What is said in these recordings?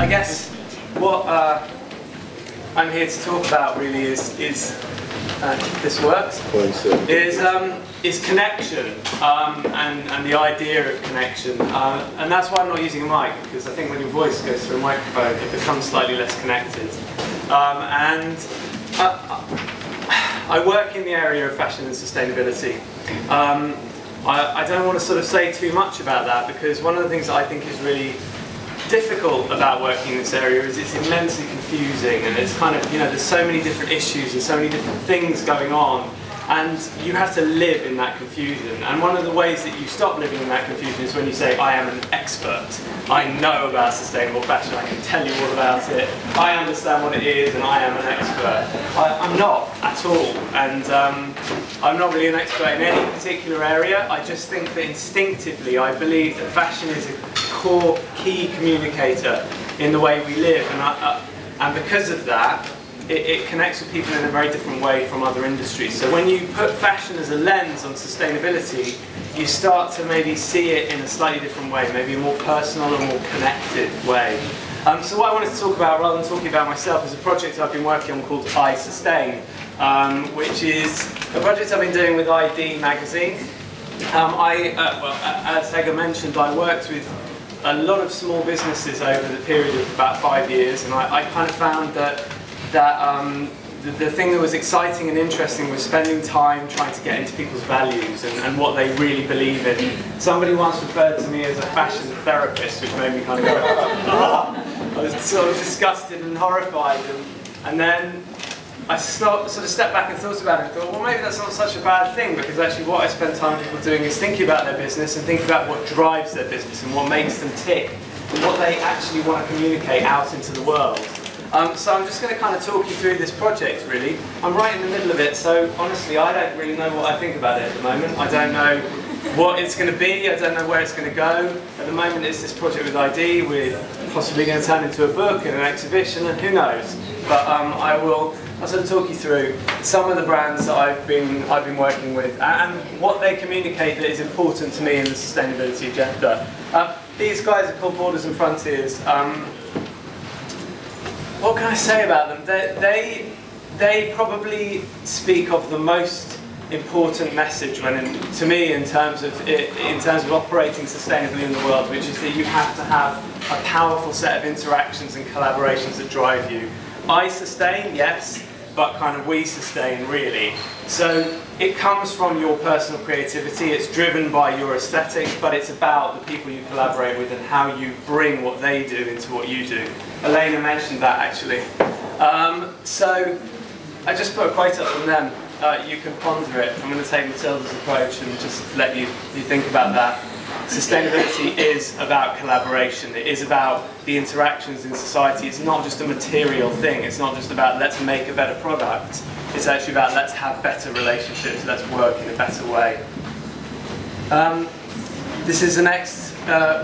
I guess what I'm here to talk about really is this works, is connection and the idea of connection. And that's why I'm not using a mic, because I think when your voice goes through a microphone, it becomes slightly less connected. I work in the area of fashion and sustainability. I don't want to sort of say too much about that, because one of the things that I think is really difficult about working in this area is it's immensely confusing, and it's kind of, you know, there's so many different issues and so many different things going on, and you have to live in that confusion. And one of the ways that you stop living in that confusion is when you say, I am an expert. I know about sustainable fashion, I can tell you all about it, I understand what it is, and I am an expert. I'm not at all, and I'm not really an expert in any particular area. I just think that instinctively I believe that fashion is a core, key communicator in the way we live, and because of that, it connects with people in a very different way from other industries. So when you put fashion as a lens on sustainability, you start to maybe see it in a slightly different way, maybe a more personal and more connected way. So what I wanted to talk about, rather than talking about myself, is a project I've been working on called I Sustain, which is a project I've been doing with ID magazine. Well, as Hege mentioned, I worked with a lot of small businesses over the period of about 5 years, and I kind of found that the thing that was exciting and interesting was spending time trying to get into people's values and what they really believe in. Somebody once referred to me as a fashion therapist, which made me kind of go, I was sort of disgusted and horrified, and then I sort of stepped back and thought about it and thought, well, maybe that's not such a bad thing, because actually what I spend time with people doing is thinking about their business and thinking about what drives their business and what makes them tick and what they actually want to communicate out into the world. So I'm just going to kind of talk you through this project, really. I'm right in the middle of it, so honestly I don't really know what I think about it at the moment. I don't know what it's going to be, I don't know where it's going to go. At the moment it's this project with ID, we're possibly going to turn into a book and an exhibition, and who knows. But I'll sort of talk you through some of the brands that I've been working with and what they communicate that is important to me in the sustainability agenda. These guys are called Borders and Frontiers. What can I say about them? They probably speak of the most important message to me in terms of operating sustainably in the world, which is that you have to have a powerful set of interactions and collaborations that drive you. I sustain, yes, but kind of we sustain, really. So it comes from your personal creativity, it's driven by your aesthetics, but it's about the people you collaborate with and how you bring what they do into what you do. Elena mentioned that, actually. So I just put a quote up from them. You can ponder it. I'm going to take Matilda's approach and just let you think about that. Sustainability is about collaboration. It is about the interactions in society. It's not just a material thing. It's not just about let's make a better product. It's actually about let's have better relationships. Let's work in a better way. This is the next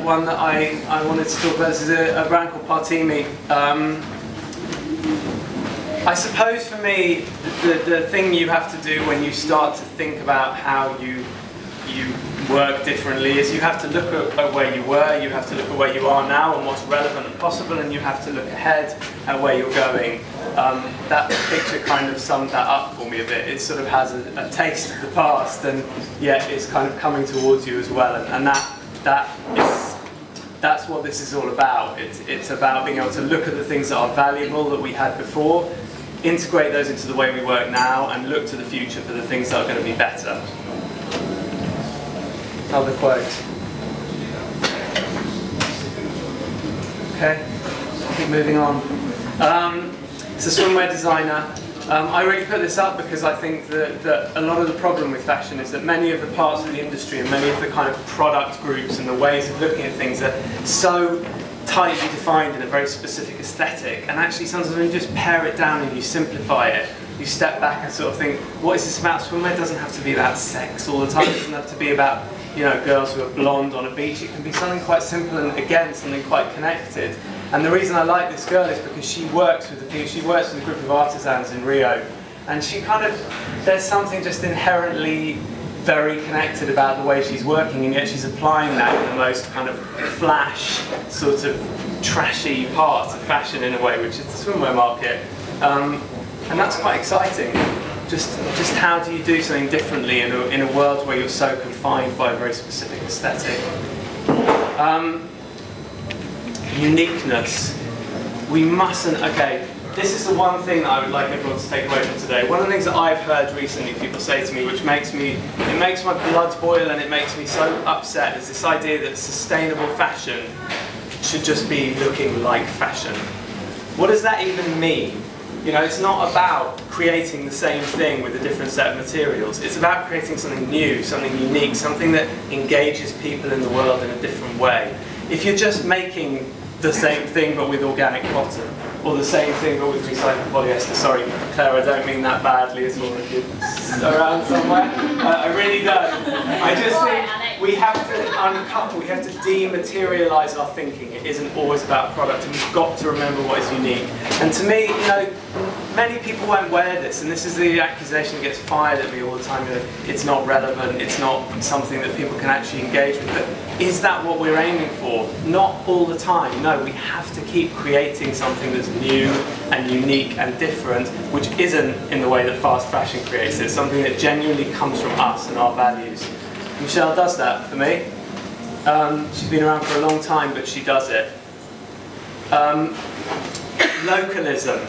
one that I wanted to talk about. This is a brand called Partimi. I suppose for me, the thing you have to do when you start to think about how you work differently is you have to look at where you were, you have to look at where you are now and what's relevant and possible, and you have to look ahead at where you're going. That picture kind of summed that up for me a bit. It sort of has a taste of the past, and yet it's kind of coming towards you as well, and that's what this is all about. It's about being able to look at the things that are valuable that we had before, integrate those into the way we work now, and look to the future for the things that are going to be better. Another quote. Okay, keep moving on. It's a swimwear designer. I really put this up because I think that a lot of the problem with fashion is that many of the parts of the industry and many of the kind of product groups and the ways of looking at things are so tightly defined in a very specific aesthetic, and actually sometimes when you just pare it down and you simplify it, you step back and sort of think, what is this about? Swimwear doesn't have to be about sex all the time. It doesn't have to be about, you know, girls who are blonde on a beach. It can be something quite simple and, again, something quite connected. And the reason I like this girl is because she works with she works with a group of artisans in Rio, and she kind of, there's something just inherently very connected about the way she's working, and yet she's applying that in the most kind of flash, sort of trashy parts of fashion in a way, which is the swimwear market. And that's quite exciting. Just how do you do something differently in a world where you're so confined by a very specific aesthetic? Uniqueness. We mustn't, okay, this is the one thing that I would like everyone to take away from today. One of the things that I've heard recently people say to me, which makes my blood boil and it makes me so upset, is this idea that sustainable fashion should just be looking like fashion. What does that even mean? You know, it's not about creating the same thing with a different set of materials. It's about creating something new, something unique, something that engages people in the world in a different way. If you're just making the same thing but with organic cotton, or the same thing but with recycled polyester. Sorry, Claire, I don't mean that badly at all. Around somewhere. I really don't. I just think we have to uncouple, we have to dematerialise our thinking. It isn't always about product, and we've got to remember what is unique. And to me, you know, many people won't wear this, and this is the accusation that gets fired at me all the time. You know, it's not relevant, it's not something that people can actually engage with. But is that what we're aiming for? Not all the time. No, we have to keep creating something that's new and unique and different, which isn't in the way that fast fashion creates it. Something that genuinely comes from us and our values. Michelle does that for me. She's been around for a long time, but she does it. Localism.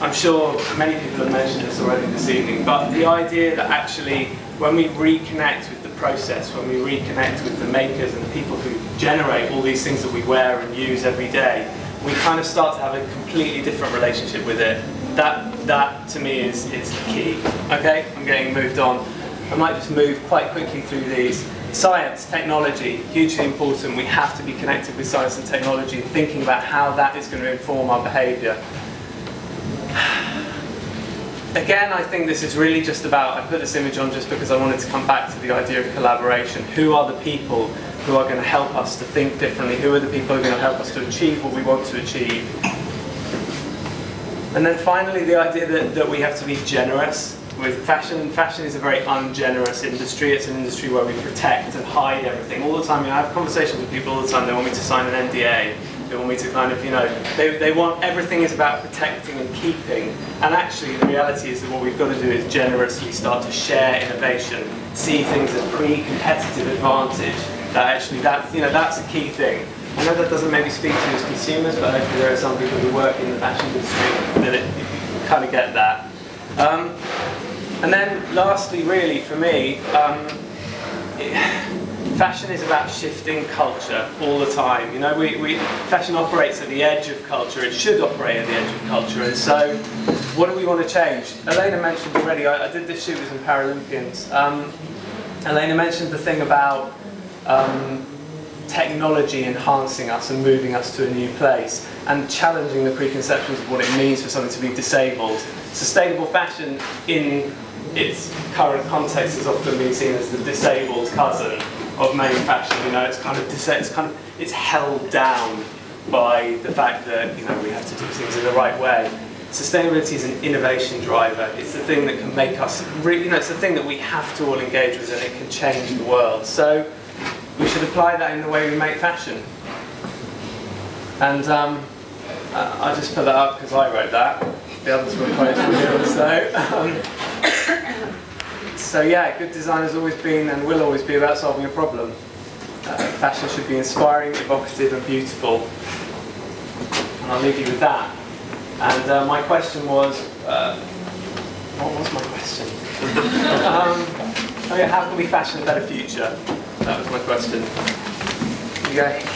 I'm sure many people have mentioned this already this evening, but the idea that actually when we reconnect with the process, when we reconnect with the makers and the people who generate all these things that we wear and use every day, we kind of start to have a completely different relationship with it. That to me is the key. Okay, I'm getting moved on. I might just move quite quickly through these. Science, technology, hugely important. We have to be connected with science and technology, thinking about how that is going to inform our behaviour. Again, I think this is really just about, I put this image on just because I wanted to come back to the idea of collaboration. Who are the people who are going to help us to think differently? Who are the people who are going to help us to achieve what we want to achieve? And then finally, the idea that we have to be generous with fashion. Fashion is a very ungenerous industry. It's an industry where we protect and hide everything all the time. You know, I have conversations with people all the time. They want me to sign an NDA. They want me to kind of, you know, they want, everything is about protecting and keeping. And actually, the reality is that what we've got to do is generously start to share innovation, see things as pre-competitive advantage. That actually, that's a key thing. I know that doesn't maybe speak to you as consumers, but hopefully there are some people who work in the fashion industry that you kind of get that. And then lastly, really, for me, fashion is about shifting culture all the time. You know, fashion operates at the edge of culture. It should operate at the edge of culture. And so, what do we want to change? Elena mentioned already, I did this shoot with some Paralympians. Elena mentioned the thing about technology enhancing us and moving us to a new place and challenging the preconceptions of what it means for something to be disabled. Sustainable fashion in its current context has often been seen as the disabled cousin of main fashion. You know, it's held down by the fact that, you know, we have to do things in the right way. Sustainability is an innovation driver. It's the thing that can make us really, you know, it's the thing that we have to all engage with, and it can change the world. So we should apply that in the way we make fashion. And I just put that up because I wrote that. The others were quotes from here. So yeah, good design has always been and will always be about solving a problem. Fashion should be inspiring, evocative and beautiful. And I'll leave you with that. And my question was, what was my question? Oh yeah, how can we fashion a better future? That was my question. Here you go.